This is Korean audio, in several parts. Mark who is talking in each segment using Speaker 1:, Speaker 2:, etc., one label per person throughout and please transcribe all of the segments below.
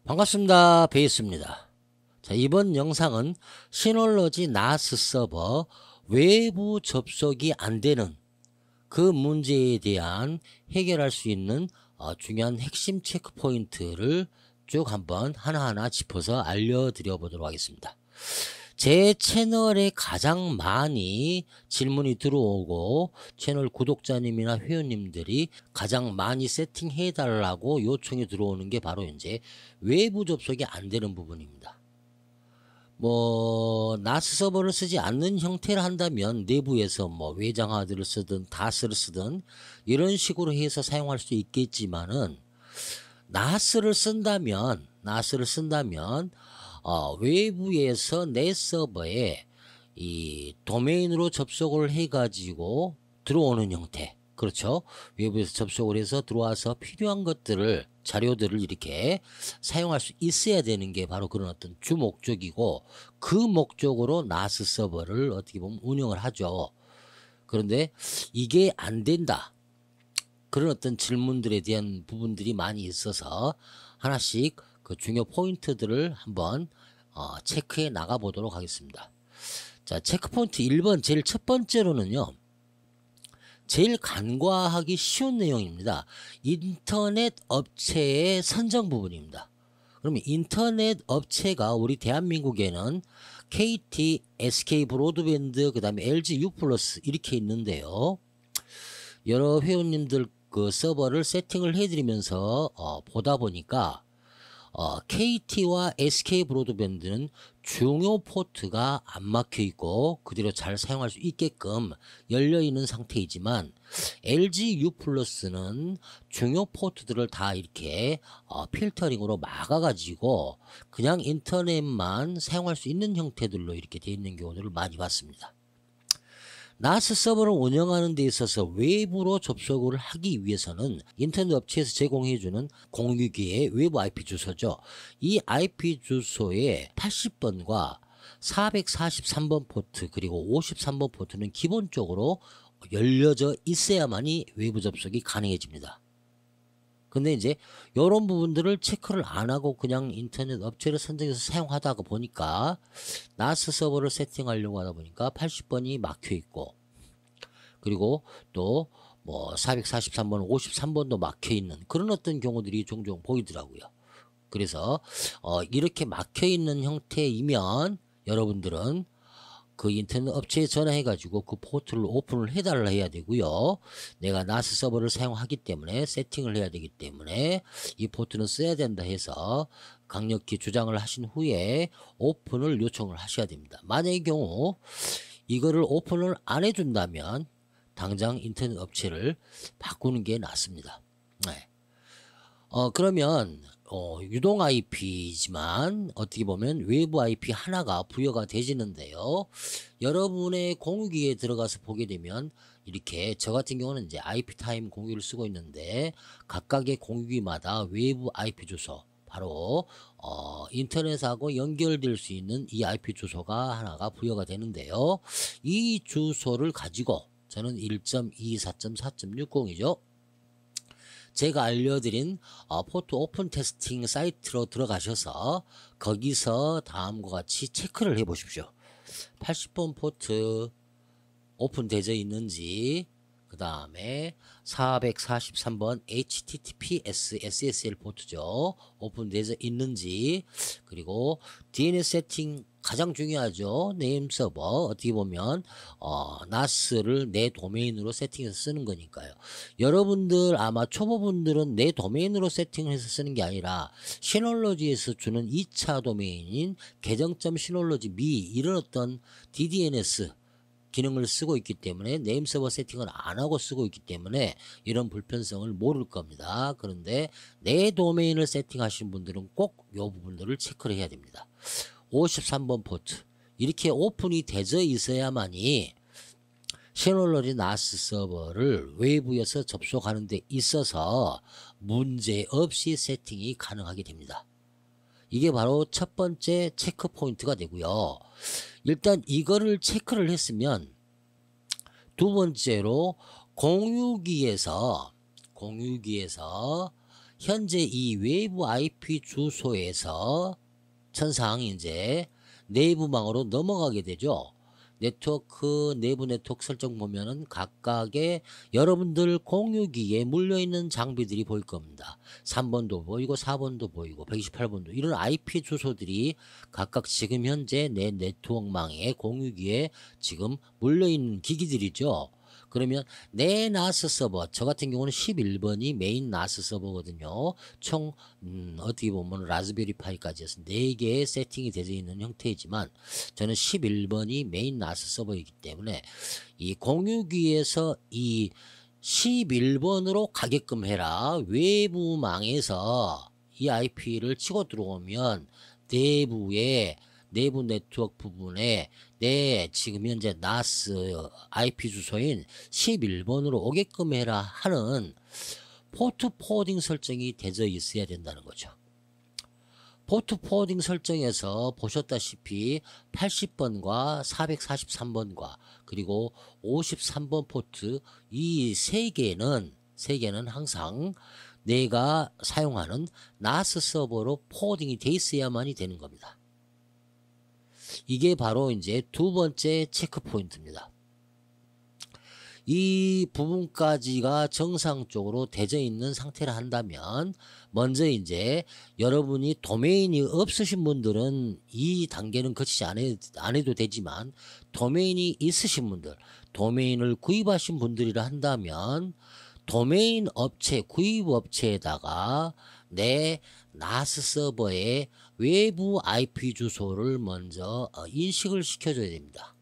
Speaker 1: 반갑습니다. 베이스입니다. 자, 이번 영상은 시놀러지 NAS 서버 외부 접속이 안 되는 그 문제에 대한 해결할 수 있는 중요한 핵심 체크 포인트를 쭉 한번 하나하나 짚어서 알려드려 보도록 하겠습니다. 제 채널에 가장 많이 질문이 들어오고 채널 구독자님이나 회원님들이 가장 많이 세팅해 달라고 요청이 들어오는 게 바로 이제 외부 접속이 안 되는 부분입니다. NAS 서버를 쓰지 않는 형태를 한다면 내부에서 외장 하드를 쓰든 DAS를 쓰든 이런 식으로 해서 사용할 수 있겠지만은 NAS를 쓴다면 외부에서 내 서버에 이 도메인으로 접속을 해가지고 들어오는 형태, 그렇죠? 외부에서 접속을 해서 들어와서 필요한 것들을 자료들을 이렇게 사용할 수 있어야 되는 게 바로 그런 어떤 주 목적이고, 그 목적으로 NAS 서버를 어떻게 보면 운영을 하죠. 그런데 이게 안 된다, 그런 어떤 질문들에 대한 부분들이 많이 있어서 하나씩 그 중요 포인트들을 한번 체크해 나가 보도록 하겠습니다. 자, 체크 포인트 1번, 제일 첫 번째로는요, 제일 간과하기 쉬운 내용입니다. 인터넷 업체의 선정 부분입니다. 그러면 인터넷 업체가 우리 대한민국에는 KT, SK 브로드밴드, 그 다음에 LG U+ 이렇게 있는데요. 여러 회원님들 그 서버를 세팅을 해드리면서 보다 보니까 KT와 SK 브로드밴드는 중요 포트가 안 막혀 있고 그대로 잘 사용할 수 있게끔 열려 있는 상태이지만, LG U+는 중요 포트들을 다 이렇게 필터링으로 막아 가지고 그냥 인터넷만 사용할 수 있는 형태들로 이렇게 되어 있는 경우들을 많이 봤습니다. NAS 서버를 운영하는 데 있어서 외부로 접속을 하기 위해서는 인터넷 업체에서 제공해주는 공유기의 외부 IP 주소죠. 이 IP 주소에 80번과 443번 포트 그리고 53번 포트는 기본적으로 열려져 있어야만이 외부 접속이 가능해집니다. 근데 이제 이런 부분들을 체크를 안 하고 그냥 인터넷 업체를 선정해서 사용하다가 보니까 NAS 서버를 세팅하려고 하다 보니까 80번이 막혀 있고, 그리고 또 443번, 53번도 막혀 있는 그런 어떤 경우들이 종종 보이더라고요. 그래서 이렇게 막혀 있는 형태이면 여러분들은 그 인터넷 업체에 전화해 가지고 그 포트를 오픈을 해달라 해야 되고요. 내가 NAS 서버를 사용하기 때문에 세팅을 해야 되기 때문에 이 포트는 써야 된다 해서 강력히 주장을 하신 후에 오픈을 요청을 하셔야 됩니다. 만약의 경우 이거를 오픈을 안 해준다면 당장 인터넷 업체를 바꾸는 게 낫습니다. 네. 그러면 유동 IP지만 어떻게 보면 외부 IP 하나가 부여가 되지는데요. 여러분의 공유기에 들어가서 보게 되면 이렇게 저 같은 경우는 이제 IP타임 공유를 쓰고 있는데 각각의 공유기마다 외부 IP 주소, 바로 인터넷하고 연결될 수 있는 이 IP 주소가 하나가 부여가 되는데요. 이 주소를 가지고 저는 1.24.4.60이죠. 제가 알려드린 포트 오픈 테스팅 사이트로 들어가셔서 거기서 다음과 같이 체크를 해 보십시오. 80번 포트 오픈되어 있는지, 그 다음에 443번 HTTPS SSL 포트죠, 오픈되어 있는지, 그리고 DNS 세팅 가장 중요하죠. 네임 서버, 어떻게 보면 NAS를 내 도메인으로 세팅해서 쓰는 거니까요. 여러분들 아마 초보분들은 내 도메인으로 세팅해서 쓰는 게 아니라 시놀러지에서 주는 2차 도메인인 계정.synology me 이런 어떤 DDNS 기능을 쓰고 있기 때문에 네임 서버 세팅을 안 하고 쓰고 있기 때문에 이런 불편성을 모를 겁니다. 그런데 내 도메인을 세팅하신 분들은 꼭 이 부분들을 체크를 해야 됩니다. 53번 포트 이렇게 오픈이 되어 있어야만이 시놀러지 NAS 서버를 외부에서 접속하는 데 있어서 문제없이 세팅이 가능하게 됩니다. 이게 바로 첫 번째 체크 포인트가 되고요. 일단 이거를 체크를 했으면 두 번째로 공유기에서 현재 이 외부 IP 주소에서 천상 이제 내부망으로 넘어가게 되죠. 네트워크 내부 네트워크 설정 보면은 각각의 여러분들 공유기에 물려있는 장비들이 보일 겁니다. 3번도 보이고 4번도 보이고 128번도 이런 IP 주소들이 각각 지금 현재 내 네트워크망의 공유기에 지금 물려있는 기기들이죠. 그러면 내 나스 서버 저 같은 경우는 11번이 메인 나스 서버거든요. 총 어떻게 보면 라즈베리파이까지 해서 4개의 세팅이 되어 있는 형태이지만 저는 11번이 메인 나스 서버이기 때문에 이 공유기에서 이 11번으로 가게끔 해라. 외부망에서 이 IP를 치고 들어오면 내부 네트워크 부분에 내 지금 현재 나스 IP 주소인 11번으로 오게끔 해라 하는 포트 포워딩 설정이 되어 있어야 된다는 거죠. 포트 포워딩 설정에서 보셨다시피 80번과 443번과 그리고 53번 포트 이 세 개는 항상 내가 사용하는 나스 서버로 포워딩이 돼 있어야만이 되는 겁니다. 이게 바로 이제 두 번째 체크 포인트입니다. 이 부분까지가 정상적으로 되어 있는 상태라 한다면 먼저 이제 여러분이 도메인이 없으신 분들은 이 단계는 거치지 안 해도 되지만 도메인이 있으신 분들, 도메인을 구입하신 분들이라 한다면 도메인 업체, 구입 업체에다가 내 나스 서버의 외부 IP 주소를 먼저 인식을 시켜줘야 됩니다.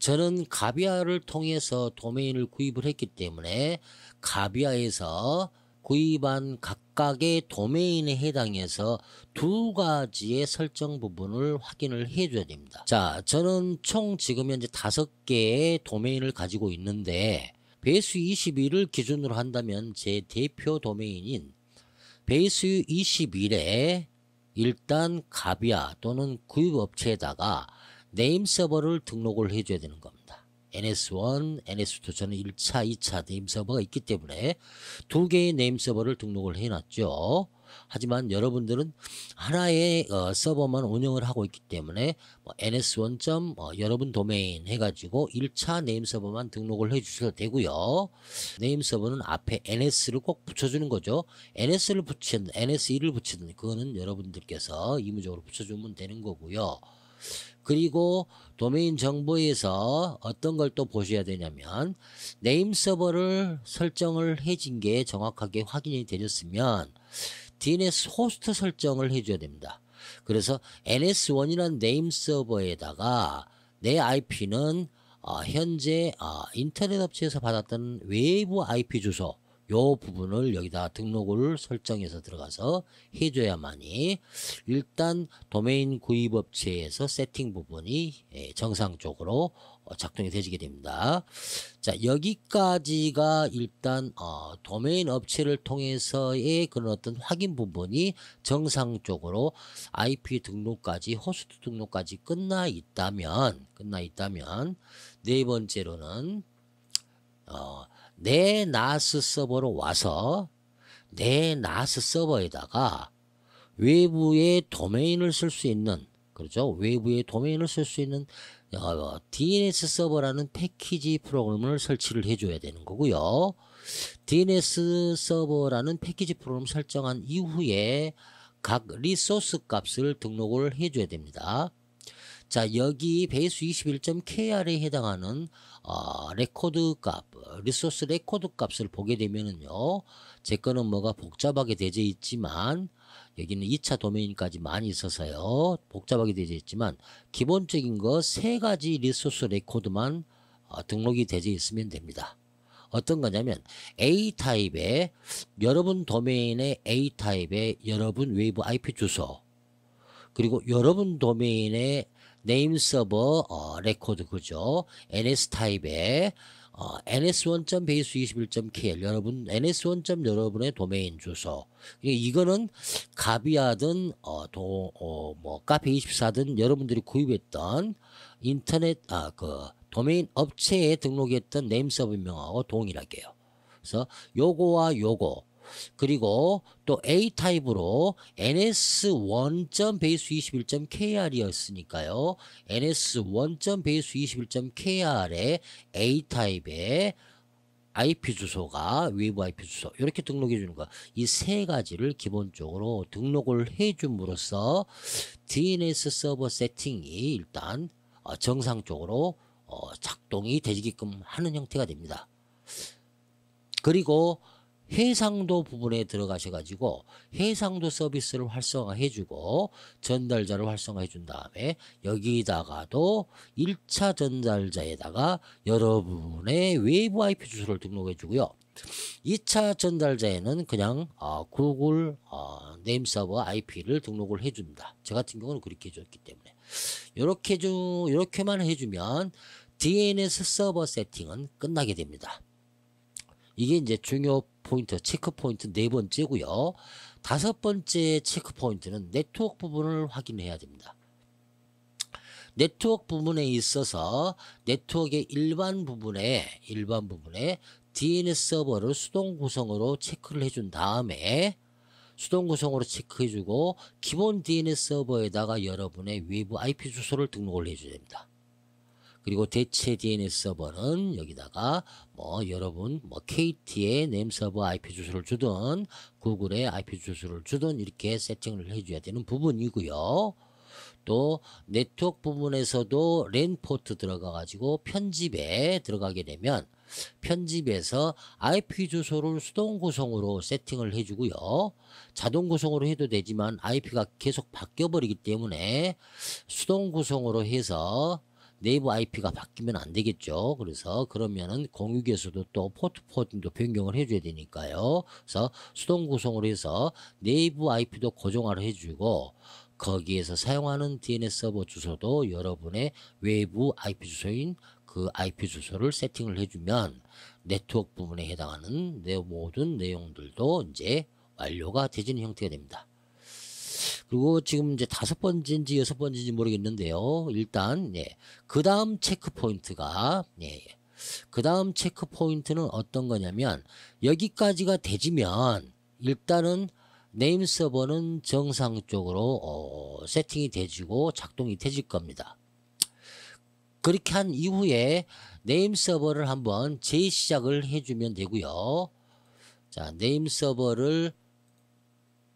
Speaker 1: 저는 가비아를 통해서 도메인을 구입을 했기 때문에 가비아에서 구입한 각각의 도메인에 해당해서 두 가지의 설정 부분을 확인을 해줘야 됩니다. 자, 저는 총 지금 현재 5개의 도메인을 가지고 있는데 베이스 21을 기준으로 한다면 제 대표 도메인인 베이스 21에 일단 가비아 또는 구입업체에다가 네임 서버를 등록을 해줘야 되는 겁니다. NS1, NS2 저는 1차, 2차 네임 서버가 있기 때문에 두 개의 네임 서버를 등록을 해놨죠. 하지만 여러분들은 하나의 서버만 운영을 하고 있기 때문에 ns1. 여러분 도메인 해가지고 1차 네임 서버만 등록을 해주셔도 되고요. 네임 서버는 앞에 ns를 꼭 붙여주는 거죠. ns를 붙이든 ns1을 붙이든 그거는 여러분들께서 의무적으로 붙여주면 되는 거고요. 그리고 도메인 정보에서 어떤 걸 또 보셔야 되냐면 네임 서버를 설정을 해진 게 정확하게 확인이 되셨으면 DNS 호스트 설정을 해줘야 됩니다. 그래서 NS1이라는 네임 서버에다가 내 IP는 현재 인터넷 업체에서 받았던 외부 IP 주소 요 부분을 여기다 등록을 설정해서 들어가서 해줘야만이 일단 도메인 구입 업체에서 세팅 부분이 정상적으로 작동이 되지게 됩니다. 자, 여기까지가 일단 도메인 업체를 통해서의 그런 어떤 확인 부분이 정상적으로 IP 등록까지 호스트 등록까지 끝나 있다면 네 번째로는 내 나스 서버로 와서 내 나스 서버에다가 외부의 도메인을 쓸 수 있는 그렇죠. 외부의 도메인을 쓸 수 있는 DNS 서버라는 패키지 프로그램을 설치를 해줘야 되는 거고요. DNS 서버라는 패키지 프로그램 설정한 이후에 각 리소스 값을 등록을 해줘야 됩니다. 자, 여기 베이스 21.kr에 해당하는 레코드 값, 리소스 레코드 값을 보게 되면은요, 제 거는 뭐가 복잡하게 되어 있지만 여기는 2차 도메인까지 많이 있어서요, 복잡하게 되어 있지만 기본적인 거 3가지 리소스 레코드만 등록이 되어 있으면 됩니다. 어떤 거냐면 A타입의 여러분 도메인의 A타입의 여러분 외부 IP 주소, 그리고 여러분 도메인의 네임 서버 레코드 그죠. NS 타입의 ns1.base21.kl 여러분 ns1. 여러분의 도메인 주소. 이거는 가비아든 뭐 카페24든 여러분들이 구입했던 인터넷 그 도메인 업체에 등록했던 네임 서버명하고 동일하게요. 그래서 요거와 요거 그리고 또 A 타입으로 ns1.base21.kr이었으니까요. ns1.base21.kr의 A 타입의 IP 주소가 외부 IP 주소 이렇게 등록해 주는 거. 이 세 가지를 기본적으로 등록을 해 줌으로써 DNS 서버 세팅이 일단 정상적으로 작동이 되게끔 하는 형태가 됩니다. 그리고 해상도 부분에 들어가셔 가지고 해상도 서비스를 활성화해 주고 전달자를 활성화해 준 다음에 여기다가도 1차 전달자에다가 여러분의 외부 IP 주소를 등록해 주고요. 2차 전달자에는 그냥 구글 네임 서버 IP를 등록을 해 줍니다. 저 같은 경우는 그렇게 해 줬기 때문에 이렇게만 해 주면 DNS 서버 세팅은 끝나게 됩니다. 이게 이제 중요 포인트, 체크 포인트 네 번째고요. 다섯 번째 체크 포인트는 네트워크 부분을 확인해야 됩니다. 네트워크 부분에 있어서 네트워크의 일반 부분에 DNS 서버를 수동 구성으로 체크를 해준 다음에 수동 구성으로 체크해주고 기본 DNS 서버에다가 여러분의 외부 IP 주소를 등록을 해줘야 됩니다. 그리고 대체 DNS 서버는 여기다가 여러분 KT의 네임 서버 IP 주소를 주든 구글의 IP 주소를 주든 이렇게 세팅을 해줘야 되는 부분이고요. 또 네트워크 부분에서도 랜 포트 들어가 가지고 편집에 들어가게 되면 편집에서 IP 주소를 수동 구성으로 세팅을 해주고요. 자동 구성으로 해도 되지만 IP가 계속 바뀌어 버리기 때문에 수동 구성으로 해서 내부 IP가 바뀌면 안 되겠죠. 그래서 그러면은 공유기에서도 또 포트 포딩도 변경을 해줘야 되니까요. 그래서 수동 구성으로 해서 내부 IP도 고정화를 해주고 거기에서 사용하는 DNS 서버 주소도 여러분의 외부 IP 주소인 그 IP 주소를 세팅을 해주면 네트워크 부분에 해당하는 모든 내용들도 이제 완료가 되지는 형태가 됩니다. 그리고 지금 이제 다섯 번째인지 여섯 번째인지 모르겠는데요. 일단 그 다음 체크 포인트가 그 다음 체크 포인트는 어떤 거냐면 여기까지가 되지면 일단은 네임 서버는 정상적으로 세팅이 되지고 작동이 되질 겁니다. 그렇게 한 이후에 네임 서버를 한번 재시작을 해주면 되고요. 자, 네임 서버를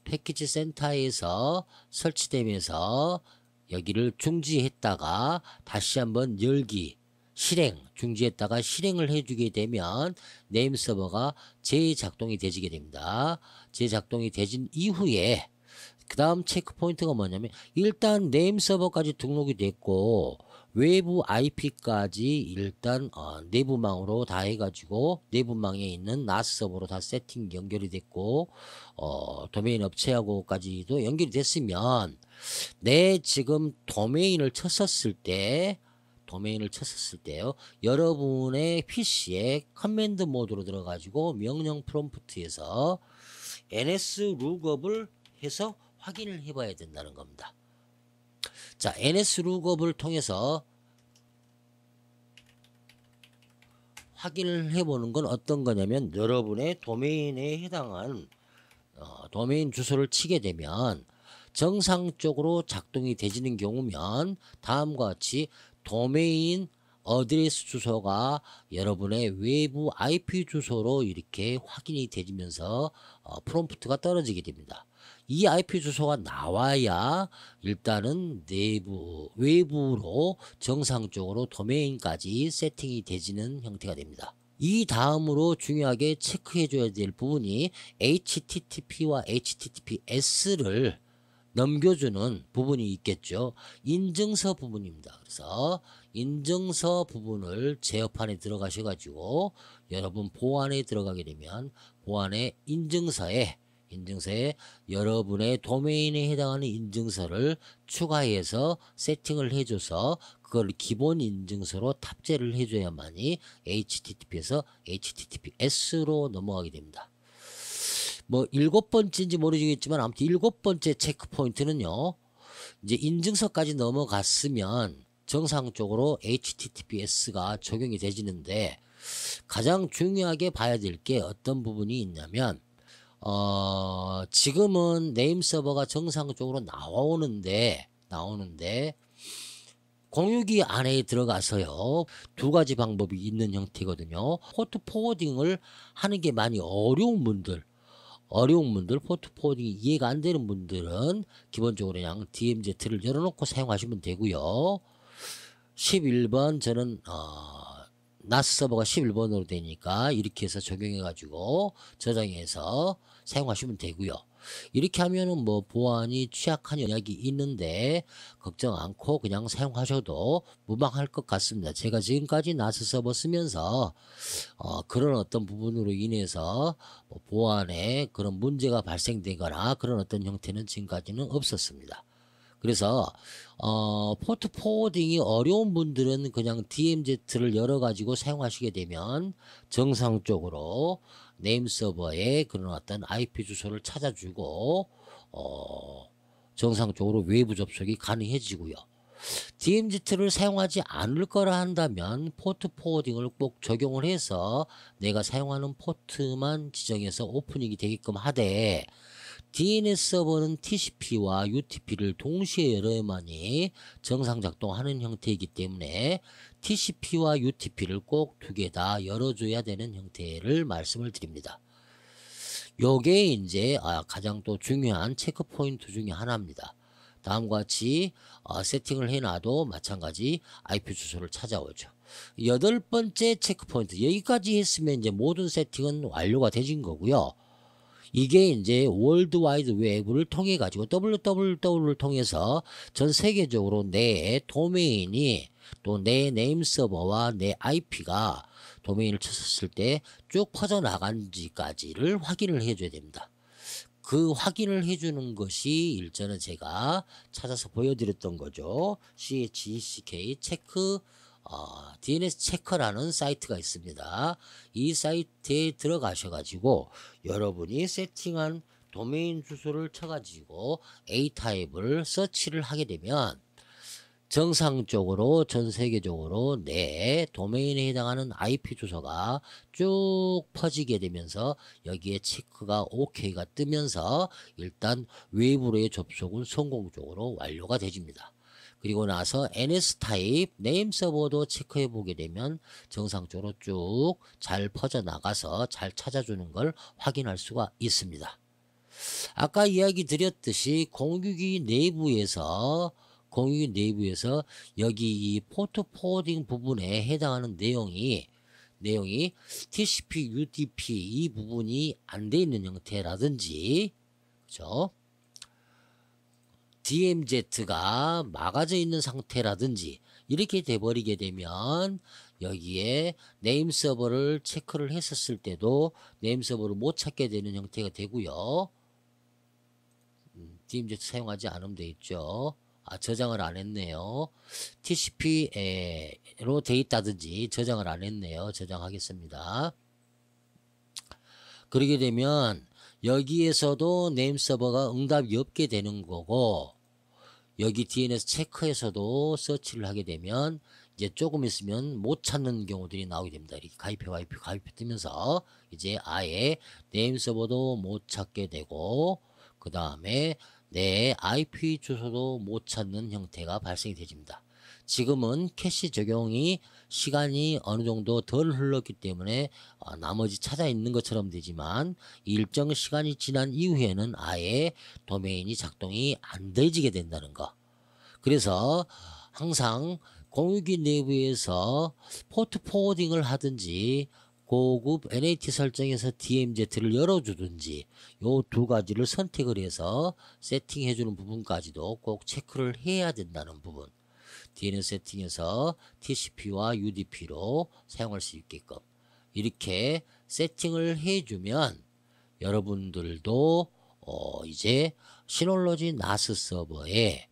Speaker 1: 패키지 센터에서 설치되면서 여기를 중지했다가 다시 한번 열기 중지했다가 실행을 해주게 되면 네임 서버가 재작동이 되지게 됩니다. 재작동이 되진 이후에 그 다음 체크 포인트가 뭐냐면 일단 네임 서버까지 등록이 됐고 외부 IP까지 일단 내부망으로 다 해가지고 내부망에 있는 NAS 서버로 다 세팅 연결이 됐고 도메인 업체하고까지도 연결이 됐으면 내 지금 도메인을 쳤었을 때요 여러분의 PC에 커맨드 모드로 들어가지고 명령 프롬프트에서 ns 룩업을 해서 확인을 해봐야 된다는 겁니다. 자, ns 룩업을 통해서 확인을 해보는 건 어떤 거냐면 여러분의 도메인에 해당한 도메인 주소를 치게 되면 정상적으로 작동이 되지는 경우면 다음과 같이 도메인 어드레스 주소가 여러분의 외부 IP 주소로 이렇게 확인이 되면서 프롬프트가 떨어지게 됩니다. 이 IP 주소가 나와야 일단은 외부로 정상적으로 도메인까지 세팅이 되지는 형태가 됩니다. 이 다음으로 중요하게 체크해 줘야 될 부분이 HTTP와 HTTPS를 넘겨주는 부분이 있겠죠. 인증서 부분입니다. 그래서 인증서 부분을 제어판에 들어가셔가지고 여러분 보안에 들어가게 되면 보안의 인증서에 여러분의 도메인에 해당하는 인증서를 추가해서 세팅을 해줘서 그걸 기본 인증서로 탑재를 해줘야만이 HTTP에서 HTTPS로 넘어가게 됩니다. 뭐 일곱 번째인지 모르겠지만 아무튼 일곱 번째 체크 포인트는요. 이제 인증서까지 넘어갔으면 정상적으로 HTTPS가 적용이 되지는데 가장 중요하게 봐야 될 게 어떤 부분이 있냐면 지금은 네임 서버가 정상적으로 나오는데 공유기 안에 들어가서요, 두 가지 방법이 있는 형태거든요. 포트 포워딩을 하는 게 많이 어려운 분들, 포트 포워딩이 이해가 안 되는 분들은 기본적으로 그냥 DMZ를 열어놓고 사용하시면 되고요. 11번 저는 나스 서버가 11번으로 되니까 이렇게 해서 적용해 가지고 저장해서 사용하시면 되고요. 이렇게 하면은 뭐 보안이 취약한 영역이 있는데 걱정 않고 그냥 사용하셔도 무방할 것 같습니다. 제가 지금까지 나스 서버 쓰면서 그런 어떤 부분으로 인해서 뭐 보안에 그런 문제가 발생되거나 그런 어떤 형태는 지금까지는 없었습니다. 그래서 포트 포워딩이 어려운 분들은 그냥 DMZ를 열어 가지고 사용하시게 되면 정상적으로 네임 서버에 그런 어떤 IP 주소를 찾아주고 정상적으로 외부 접속이 가능해지고요. DMZ를 사용하지 않을 거라 한다면 포트 포워딩을 꼭 적용을 해서 내가 사용하는 포트만 지정해서 오프닝이 되게끔 하되, DNS 서버는 TCP와 UTP를 동시에 열어야만이 정상 작동하는 형태이기 때문에 TCP와 UTP를 꼭 두 개 다 열어줘야 되는 형태를 말씀을 드립니다. 요게 이제 가장 또 중요한 체크 포인트 중에 하나입니다. 다음과 같이 세팅을 해놔도 마찬가지 IP 주소를 찾아오죠. 여덟 번째 체크 포인트, 여기까지 했으면 이제 모든 세팅은 완료가 되진 거고요. 이게 이제 월드와이드 웹을 통해 가지고 www를 통해서 전 세계적으로 내 도메인이 또 내 네임 서버와 내 IP가 도메인을 쳤을 때 쭉 퍼져나간지까지를 확인을 해줘야 됩니다. 그 확인을 해주는 것이 일전에 제가 찾아서 보여드렸던 거죠. CHECK 체크 DNS 체커라는 사이트가 있습니다. 이 사이트에 들어가셔가지고 여러분이 세팅한 도메인 주소를 쳐가지고 A 타입을 서치를 하게 되면 정상적으로 전 세계적으로 내 도메인에 해당하는 IP 주소가 쭉 퍼지게 되면서 여기에 체크가 OK가 뜨면서 일단 외부로의 접속은 성공적으로 완료가 되집니다. 그리고 나서 NS 타입 네임 서버도 체크해 보게 되면 정상적으로 쭉 잘 퍼져나가서 잘 찾아주는 걸 확인할 수가 있습니다. 아까 이야기 드렸듯이 공유기 내부에서 여기 이 포트 포워딩 부분에 해당하는 내용이 TCP, UDP 이 부분이 안 돼 있는 형태라든지, 그죠? DMZ가 막아져 있는 상태라든지 이렇게 돼버리게 되면 여기에 네임 서버를 체크를 했었을 때도 네임 서버를 못 찾게 되는 형태가 되고요. DMZ 사용하지 않으면 돼 있죠. 저장을 안 했네요. TCP로 돼 있다든지 저장을 안 했네요. 저장하겠습니다. 그러게 되면 여기에서도 네임 서버가 응답이 없게 되는 거고, 여기 DNS 체크에서도 서치를 하게 되면 이제 조금 있으면 못 찾는 경우들이 나오게 됩니다. 이렇게 가입해 뜨면서 이제 아예 네임 서버도 못 찾게 되고, 그 다음에 내 IP 주소도 못 찾는 형태가 발생이 되집니다. 지금은 캐시 적용이 시간이 어느 정도 덜 흘렀기 때문에 나머지 찾아 있는 것처럼 되지만 일정 시간이 지난 이후에는 아예 도메인이 작동이 안 되지게 된다는 거. 그래서 항상 공유기 내부에서 포트 포워딩을 하든지 고급 NAT 설정에서 DMZ를 열어주든지 요 두 가지를 선택을 해서 세팅해주는 부분까지도 꼭 체크를 해야 된다는 부분. DNS 세팅에서 TCP와 UDP로 사용할 수 있게끔 이렇게 세팅을 해주면 여러분들도 이제 시놀로지 나스 서버에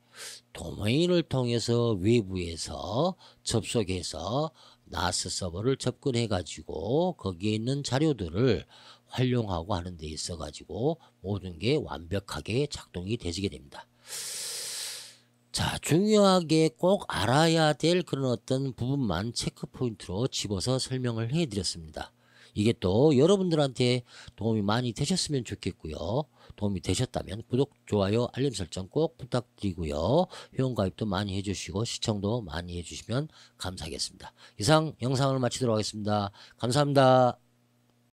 Speaker 1: 도메인을 통해서 외부에서 접속해서 나스 서버를 접근해 가지고 거기에 있는 자료들을 활용하고 하는 데 있어 가지고 모든 게 완벽하게 작동이 되지게 됩니다. 자, 중요하게 꼭 알아야 될 그런 어떤 부분만 체크 포인트로 집어서 설명을 해 드렸습니다. 이게 또 여러분들한테 도움이 많이 되셨으면 좋겠고요. 도움이 되셨다면 구독, 좋아요, 알림 설정 꼭 부탁드리고요. 회원가입도 많이 해주시고 시청도 많이 해주시면 감사하겠습니다. 이상 영상을 마치도록 하겠습니다. 감사합니다.